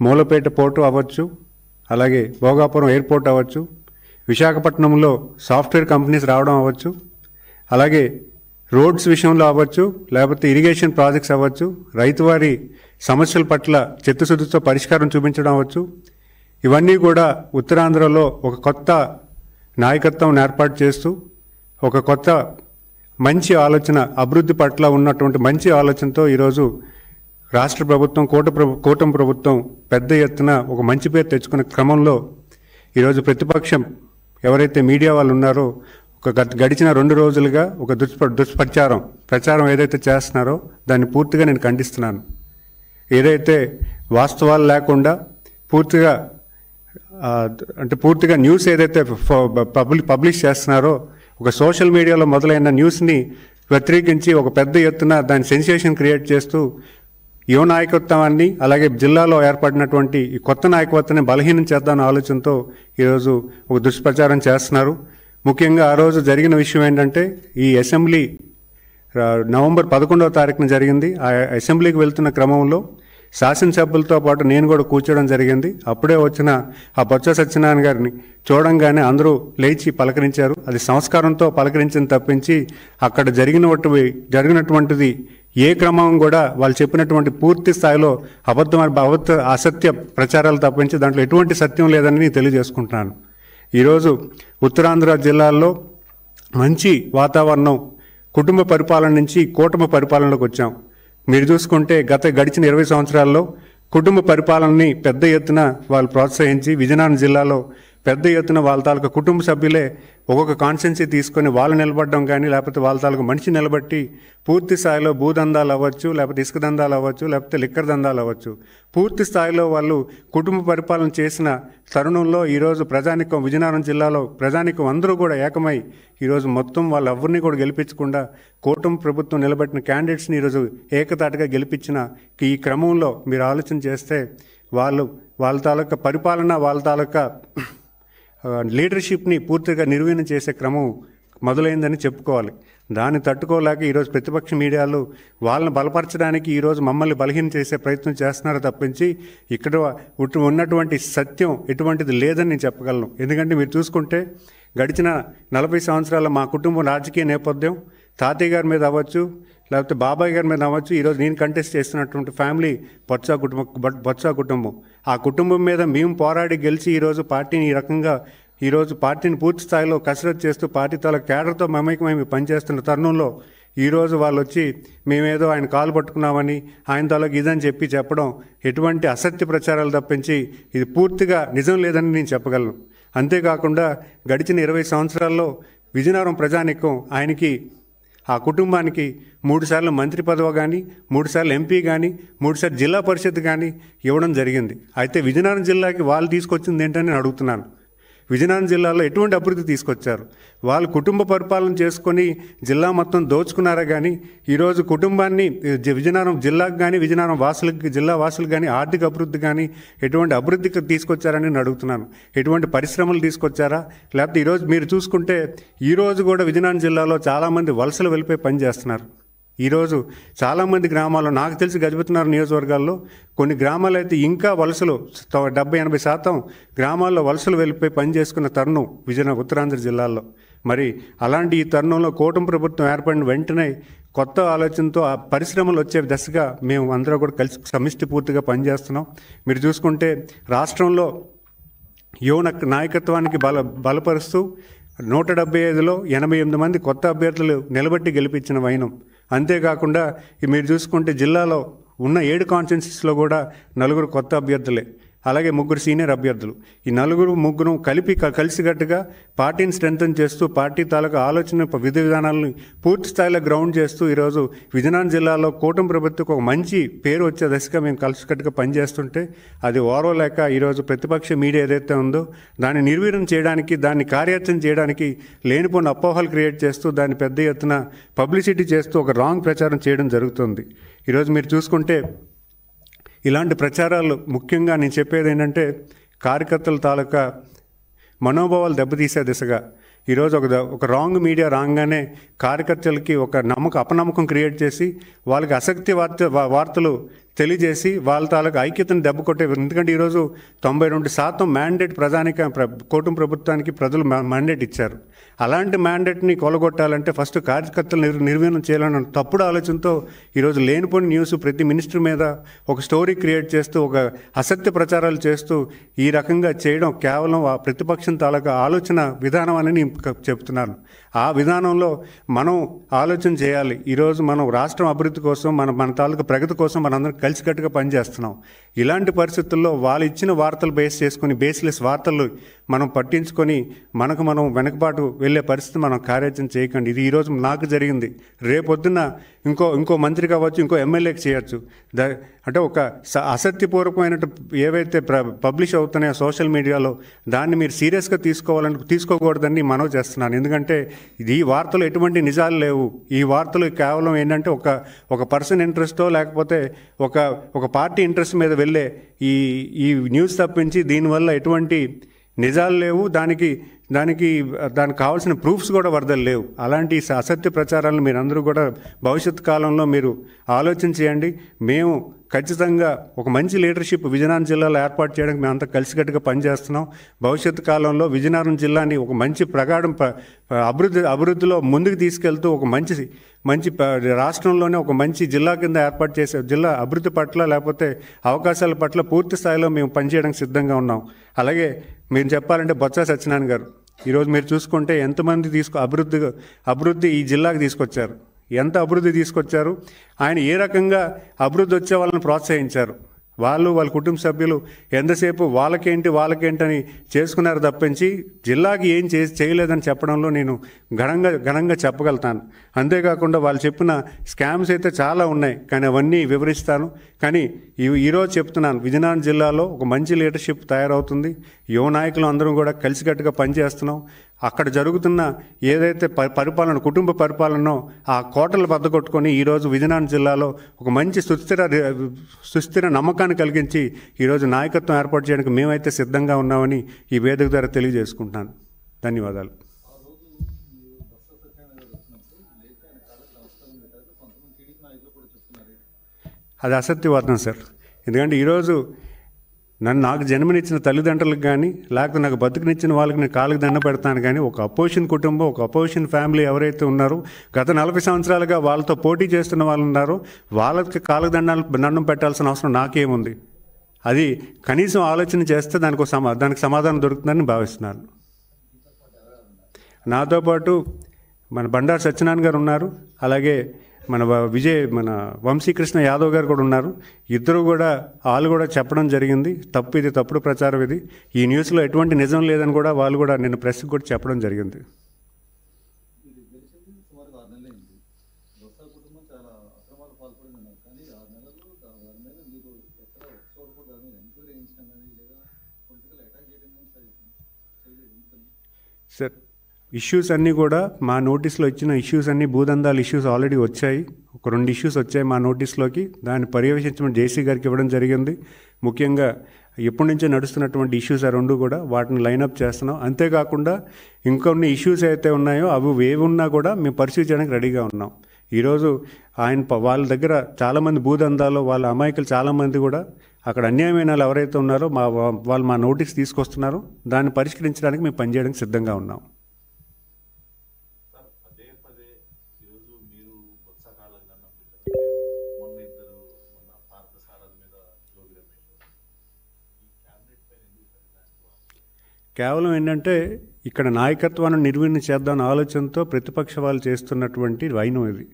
Mulapeta port అవ్వచ్చు, అలాగే Bhogapuram airport అవ్వచ్చు, విశాఖపట్నంలో సాఫ్ట్వేర్ కంపెనీస్ రావడం అవ్వచ్చు, అలాగే రోడ్స్ విషయంలో అవ్వచ్చు, లేకపోతే ఇరిగేషన్ ప్రాజెక్ట్స్ అవ్వచ్చు, రైతువారి సమస్యల పట్ల చిత్తశుద్ధితో పరిష్కారం చూపించడం అవ్వచ్చు. ఇవన్నీ కూడా ఉత్తరాంధ్రలో ఒక కొత్త నాయకత్వం ఏర్పాటు చేస్తూ ఒక కొత్త మంచి ఆలోచన, అభివృద్ధి పట్ల ఉన్నటువంటి మంచి ఆలోచనతో ఈరోజు రాష్ట్ర ప్రభుత్వం, కూటమి ప్రభుత్వం పెద్ద ఎత్తున ఒక మంచి పేరు తెచ్చుకునే క్రమంలో ఈరోజు ప్రతిపక్షం ఎవరైతే మీడియా వాళ్ళు ఉన్నారో గడిచిన 2 రోజులుగా ఒక ప్రచారం ఏదైతే చేస్తున్నారో దాన్ని పూర్తిగా నేను ఖండిస్తున్నాను. ఏదైతే వాస్తవాలు లేకుండా పూర్తిగా న్యూస్ ఏదైతే పబ్లిష్ చేస్తున్నారో, ఒక సోషల్ మీడియాలో మొదలైన న్యూస్ని వ్యతిరేకించి ఒక పెద్ద ఎత్తున దాని సెన్సేషన్ క్రియేట్ చేస్తూ యువ నాయకత్వాన్ని, అలాగే జిల్లాలో ఏర్పడినటువంటి ఈ కొత్త నాయకత్వాన్ని బలహీనం చేద్దామన్న ఆలోచనతో ఈరోజు ఒక దుష్ప్రచారం చేస్తున్నారు. ముఖ్యంగా ఆ రోజు జరిగిన విషయం ఏంటంటే, ఈ అసెంబ్లీ నవంబర్ 11వ తారీఖున జరిగింది. ఆ అసెంబ్లీకి వెళ్తున్న క్రమంలో శాసనసభ్యులతో పాటు నేను కూడా కూర్చోవడం జరిగింది. అప్పుడే వచ్చిన ఆ బొత్స సత్యనారాయణ గారిని చూడంగానే అందరూ లేచి పలకరించారు. అది సంస్కారంతో పలకరించిన తప్పించి అక్కడ జరిగినటువంటిది ఏ క్రమం కూడా వాళ్ళు చెప్పినటువంటి పూర్తి స్థాయిలో అసత్య ప్రచారాలు తప్పించి దాంట్లో ఎటువంటి సత్యం లేదని నేను తెలియజేసుకుంటున్నాను. ఈరోజు ఉత్తరాంధ్ర జిల్లాల్లో మంచి వాతావరణం, కుటుంబ పరిపాలన నుంచి కూటమి పరిపాలనలోకి వచ్చాం. మీరు చూసుకుంటే గడిచిన 20 సంవత్సరాల్లో కుటుంబ పరిపాలనని పెద్ద ఎత్తున వాళ్ళు ప్రోత్సహించి విజయనగరం జిల్లాలో పెద్ద ఎత్తున వాళ్ళ తాలూకా కుటుంబ సభ్యులే ఒక్కొక్క కాన్స్టెన్సీ తీసుకొని వాళ్ళు నిలబడడం కానీ, లేకపోతే వాళ్ళ తాలూకా మనిషి నిలబట్టి పూర్తి స్థాయిలో భూదందాలు అవ్వచ్చు, లేకపోతే ఇసుక దందాలు అవ్వచ్చు, లేకపోతే లిక్కర్ దందాలు అవ్వచ్చు, పూర్తి స్థాయిలో వాళ్ళు కుటుంబ పరిపాలన చేసిన తరుణంలో ఈరోజు విజయనగరం జిల్లాలో ప్రజానికం అందరూ కూడా ఏకమై ఈరోజు మొత్తం వాళ్ళు ఎవరిని కూడా గెలిపించకుండా కూటమి ప్రభుత్వం నిలబెట్టిన క్యాండిడేట్స్ని ఈరోజు ఏకతాటిగా గెలిపించిన ఈ క్రమంలో మీరు ఆలోచన చేస్తే వాళ్ళ తాలూకా పరిపాలన, వాళ్ళ తాలూకా లీడర్షిప్ని పూర్తిగా నిర్వీర్యం చేసే క్రమం మొదలైందని చెప్పుకోవాలి. దాన్ని తట్టుకోలేక ఈరోజు ప్రతిపక్ష మీడియాలు వాళ్ళని బలపరచడానికి ఈరోజు మమ్మల్ని బలహీనం చేసే ప్రయత్నం చేస్తున్నారు తప్పించి ఇక్కడ ఉన్నటువంటి సత్యం ఎటువంటిది లేదని నేను చెప్పగలను. ఎందుకంటే మీరు చూసుకుంటే గడిచిన 40 సంవత్సరాల మా కుటుంబం రాజకీయ నేపథ్యం తాతయ్య గారి మీద అవ్వచ్చు, లేకపోతే బాబాయ్ గారి మీద అవ్వచ్చు, ఈరోజు నేను కంటెస్ట్ చేస్తున్నటువంటి ఫ్యామిలీ బొత్స కుటుంబం. ఆ కుటుంబం మీద మేము పోరాడి గెలిచి ఈరోజు పార్టీని ఈ రకంగా పార్టీని పూర్తి స్థాయిలో కసరత్తు చేస్తూ పార్టీ తాలూకు కేడర్తో మమేకమై పనిచేస్తున్న తరుణంలో ఈరోజు వాళ్ళు వచ్చి మేమేదో ఆయన కాలు పట్టుకున్నామని, ఆయన తాలూకు ఇదని చెప్పడం ఎటువంటి అసత్య ప్రచారాలు తప్పించి ఇది పూర్తిగా నిజం లేదని నేను చెప్పగలను. అంతేకాకుండా గడిచిన 20 సంవత్సరాల్లో విజయనగరం ప్రజానికం ఆ కుటుంబానికి 3 సార్లు మంత్రి పదవి కానీ, 3 సార్లు ఎంపీ కానీ, 3 సార్లు జిల్లా పరిషత్ కానీ ఇవ్వడం జరిగింది. అయితే విజయనగరం జిల్లాకి వాళ్ళు తీసుకొచ్చింది ఏంటని నేను అడుగుతున్నాను. విజయనగరం జిల్లాలో ఎటువంటి అభివృద్ధి తీసుకొచ్చారు? వాళ్ళు కుటుంబ పరిపాలన చేసుకొని జిల్లా మొత్తం దోచుకున్నారా కానీ ఈరోజు కుటుంబాన్ని విజయనగరం జిల్లాకు కానీ, విజయనగరం జిల్లా వాసులకు కానీ ఆర్థిక అభివృద్ధి కానీ ఎటువంటి అభివృద్ధికి తీసుకొచ్చారని నేను అడుగుతున్నాను. ఎటువంటి పరిశ్రమలు తీసుకొచ్చారా? లేకపోతే ఈరోజు మీరు చూసుకుంటే ఈరోజు కూడా విజయనగరం జిల్లాలో చాలామంది వలసలు వెళ్ళిపోయి పనిచేస్తున్నారు. ఈరోజు చాలామంది గ్రామాల్లో నాకు తెలిసి గజపతినగరం నియోజకవర్గాల్లో కొన్ని గ్రామాలు అయితే ఇంకా వలసలు 70-80% గ్రామాల్లో వలసలు వెళ్ళిపోయి పనిచేసుకున్న తరుణం ఉత్తరాంధ్ర జిల్లాల్లో. మరి అలాంటి ఈ తరుణంలో కూటమి ప్రభుత్వం ఏర్పడిన వెంటనే కొత్త ఆలోచనతో ఆ పరిశ్రమలు వచ్చే దశగా మేము అందరూ కూడా కలిసి సమిష్టి పూర్తిగా పనిచేస్తున్నాం. మీరు చూసుకుంటే రాష్ట్రంలో యువ నాయకత్వానికి బలపరుస్తూ 175లో 88 మంది కొత్త అభ్యర్థులు నిలబెట్టి గెలిపించిన వైనం. అంతేకాకుండా మీరు చూసుకుంటే జిల్లాలో ఉన్న 7 కాన్స్టిట్యున్సీస్లో కూడా 4 కొత్త అభ్యర్థులే, అలాగే 3 సీనియర్ అభ్యర్థులు. ఈ 4 కలిసికట్టుగా పార్టీని స్ట్రెంథన్ చేస్తూ పార్టీ తాలూకా ఆలోచన విధి విధానాలను పూర్తి స్థాయిలో గ్రౌండ్ చేస్తూ ఈరోజు విజయనగరం జిల్లాలో కూటమి ప్రభుత్వకు ఒక మంచి పేరు వచ్చే దశగా మేము కలిసికట్టుగా పనిచేస్తుంటే అది ఓర్వలేక ఈరోజు ప్రతిపక్ష మీడియా ఏదైతే ఉందో దాన్ని నిర్వీర్యం చేయడానికి, దాన్ని కార్యాచరణ చేయడానికి లేనిపోయిన అపోహలు క్రియేట్ చేస్తూ దాన్ని పెద్ద ఎత్తున పబ్లిసిటీ చేస్తూ ఒక రాంగ్ ప్రచారం చేయడం జరుగుతుంది. ఈరోజు మీరు చూసుకుంటే ఇలాంటి ప్రచారాలు ముఖ్యంగా నేను చెప్పేది ఏంటంటే కార్యకర్తల తాలూకా మనోభావాలు దెబ్బతీసే దిశగా ఈరోజు ఒక రాంగ్ మీడియా రాగానే కార్యకర్తలకి ఒక అపనమ్మకం క్రియేట్ చేసి వాళ్ళకి వార్తలు తెలియజేసి వాళ్ళ తాలూకు ఐక్యతను దెబ్బ కొట్టే, ఎందుకంటే ఈరోజు 92% మ్యాండేట్ కూటమి ప్రభుత్వానికి ప్రజలు మ్యాండేట్ ఇచ్చారు. అలాంటి మ్యాండేట్ని కొలగొట్టాలంటే ఫస్ట్ కార్యకర్తలు నిర్వీర్యం చేయాలన్న తప్పుడు ఆలోచనతో ఈరోజు లేనిపోని న్యూస్ ప్రతి మినిస్టర్ మీద ఒక స్టోరీ క్రియేట్ చేస్తూ ఒక అసత్య ప్రచారాలు చేస్తూ ఈ రకంగా చేయడం కేవలం ఆ ప్రతిపక్షం తాలూకా ఆలోచన విధానం అని నేను చెప్తున్నాను. ఆ విధానంలో మనం ఆలోచన చేయాలి. ఈరోజు మనం రాష్ట్రం అభివృద్ధి కోసం మన తాలూకా ప్రగతి కోసం మనందరం కలిసికట్టుగా పనిచేస్తున్నాం. ఇలాంటి పరిస్థితుల్లో వాళ్ళు ఇచ్చిన వార్తలు బేస్ చేసుకుని బేస్లెస్ వార్తలు మనం పట్టించుకొని మనం వెనకబాటు వెళ్ళే పరిస్థితి మనం కార్యాచరణ చేయకండి. ఇది ఈరోజు నాకు జరిగింది. రేపొద్దున ఇంకో మంత్రి కావచ్చు, ఇంకో ఎమ్మెల్యేకి చేయొచ్చు. అంటే ఒక అసత్యపూర్వకమైన ఏవైతే పబ్లిష్ అవుతున్నాయో సోషల్ మీడియాలో దాన్ని మీరు సీరియస్గా తీసుకోకూడదని మనవి చేస్తున్నాను. ఎందుకంటే ఈ వార్తలు ఎటువంటి నిజాలు లేవు. ఈ వార్తలు కేవలం ఏంటంటే ఒక పర్సన్ ఇంట్రెస్టో లేకపోతే ఒక పార్టీ ఇంట్రెస్ట్ మీద వెళ్ళే ఈ న్యూస్ తప్పించి దీనివల్ల ఎటువంటి నిజాలు లేవు. దానికి కావాల్సిన ప్రూఫ్స్ కూడా వరదలు లేవు. అలాంటి అసత్య ప్రచారాలను మీరందరూ కూడా భవిష్యత్ కాలంలో మీరు ఆలోచన చేయండి. మేము ఖచ్చితంగా ఒక మంచి లీడర్షిప్ విజయనగరం జిల్లాలో ఏర్పాటు చేయడానికి మేమంతా కలిసికట్టుగా పనిచేస్తున్నాం. భవిష్యత్ కాలంలో విజయనగరం జిల్లాని ఒక మంచి ప్రగాఢం అభివృద్ధిలో ముందుకు తీసుకెళ్తూ ఒక మంచి రాష్ట్రంలోనే ఒక మంచి జిల్లా కింద ఏర్పాటు చేసే జిల్లా అభివృద్ధి పట్ల లేకపోతే అవకాశాల పట్ల పూర్తి స్థాయిలో మేము పనిచేయడానికి సిద్ధంగా ఉన్నాం. అలాగే మీరు చెప్పాలంటే బొత్స సత్యనారాయణ గారు ఈరోజు మీరు చూసుకుంటే ఎంతమంది అభివృద్ధి ఈ జిల్లాకు తీసుకొచ్చారు, ఎంత అభివృద్ధి తీసుకొచ్చారు, ఆయన ఏ రకంగా అభివృద్ధి వచ్చే వాళ్ళని ప్రోత్సహించారు. వాళ్ళ కుటుంబ సభ్యులు ఎంతసేపు వాళ్ళకేంటని చేసుకున్నారు తప్పించి జిల్లాకి ఏం చేయలేదని చెప్పడంలో నేను ఘనంగా చెప్పగలుగుతాను. అంతేకాకుండా వాళ్ళు చెప్పిన స్కామ్స్ అయితే చాలా ఉన్నాయి, కానీ అవన్నీ వివరిస్తాను. కానీ ఈరోజు చెప్తున్నాను, విజయనగరం జిల్లాలో ఒక మంచి లీడర్షిప్ తయారవుతుంది. యువ నాయకులు అందరం కూడా కలిసికట్టుగా పనిచేస్తున్నాం. అక్కడ జరుగుతున్న ఏదైతే కుటుంబ పరిపాలనో ఆ కోటలు బద్దకొట్టుకొని ఈరోజు విజయనగరం జిల్లాలో ఒక మంచి సుస్థిర నమ్మకాన్ని కలిగించి ఈరోజు నాయకత్వం ఏర్పాటు చేయడానికి మేమైతే సిద్ధంగా ఉన్నామని ఈ వేదిక ద్వారా తెలియజేసుకుంటున్నాను. ధన్యవాదాలు. అది అసత్యవాదం సార్. ఎందుకంటే ఈరోజు నాకు జన్మనిచ్చిన తల్లిదండ్రులకు కానీ లేకపోతే నాకు బతుకునిచ్చిన వాళ్ళకి నేను కాళ్ళకి దండ పెడతాను. కానీ ఒక అపోజిషన్ కుటుంబం, ఒక అపోజిషన్ ఫ్యామిలీ ఎవరైతే ఉన్నారో గత 40 సంవత్సరాలుగా వాళ్ళతో పోటీ చేస్తున్న వాళ్ళు ఉన్నారో వాళ్ళకి కాళ్ళకి దండం పెట్టాల్సిన అవసరం నాకేముంది? అది కనీసం ఆలోచన చేస్తే దానికి సమాధానం దొరుకుతుందని భావిస్తున్నాను. నాతో పాటు మన బండారు సత్యనారాయణ గారు ఉన్నారు, అలాగే మన వంశీకృష్ణ యాదవ్ గారు కూడా ఉన్నారు. ఇద్దరు కూడా వాళ్ళు కూడా చెప్పడం జరిగింది, ఇది తప్పుడు ప్రచారం, ఇది ఈ న్యూస్లో ఎటువంటి నిజం లేదని కూడా వాళ్ళు కూడా నిన్న ప్రెస్కి కూడా చెప్పడం జరిగింది. సార్, ఇష్యూస్ అన్నీ కూడా మా నోటీస్లో ఇచ్చిన ఇష్యూస్ అన్నీ భూదందాల ఇష్యూస్ ఆల్రెడీ వచ్చాయి. ఒక 2 ఇష్యూస్ వచ్చాయి మా నోటీస్లోకి. దాన్ని పర్యవేక్షించమని జేసీ గారికి ఇవ్వడం జరిగింది. ముఖ్యంగా ఎప్పటి నుంచో నడుస్తున్నటువంటి ఇష్యూస్ ఆ 2 కూడా వాటిని లైనప్ చేస్తున్నాం. అంతేకాకుండా ఇంకొన్ని ఇష్యూస్ అయితే ఉన్నాయో అవి ఏవి ఉన్నా కూడా మేము పరిశీలి చేయడానికి రెడీగా ఉన్నాం. ఈరోజు వాళ్ళ దగ్గర చాలామంది భూదందాలు వాళ్ళ అమాయకులు చాలామంది కూడా అక్కడ అన్యాయమైన వాళ్ళు ఎవరైతే ఉన్నారో వాళ్ళు మా నోటీస్ తీసుకొస్తున్నారు. దాన్ని పరిష్కరించడానికి మేము పనిచేయడానికి సిద్ధంగా ఉన్నాం. కేవలం ఏంటంటే ఇక్కడ నాయకత్వాన్ని నిర్వీర్యం చేద్దామన్న ఆలోచనతో ప్రతిపక్ష వాళ్ళు చేస్తున్నటువంటి వైనం ఇది.